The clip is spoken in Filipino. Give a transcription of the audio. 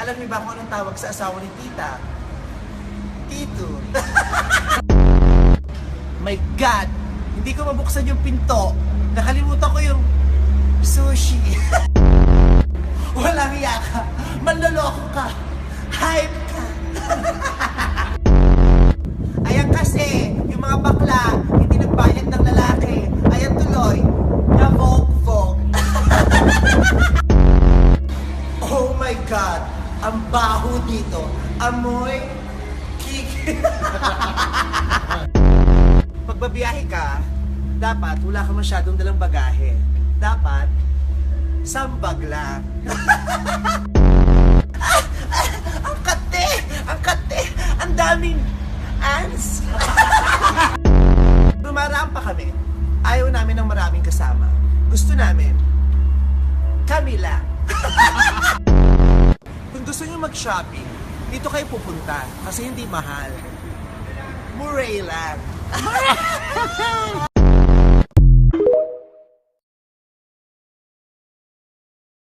Alam niyo ba kung anong tawag sa asawa ni tita? Tito. My God! Hindi ko mabuksan yung pinto. Nakalimutan ko yung sushi. Walang iya ka. Manloloko ka. Hype ka. Ayan kasi, yung mga bakla, hindi nagbayad ng lalaki. Ayan tuloy, na-vogue-vogue. Oh my God! Ang baho dito. Amoy kiki. Pagbabiyahe ka, dapat wala ka masyadong dalang bagahe. Dapat, sambag lang. Ang kate! Ang kate! Ang daming ants! Dumaraan pa kami. Ayaw namin ng maraming kasama. Gusto namin, kami lang. Kung gusto nyo mag-shopping, dito kayo pupunta kasi hindi mahal. Murray lang.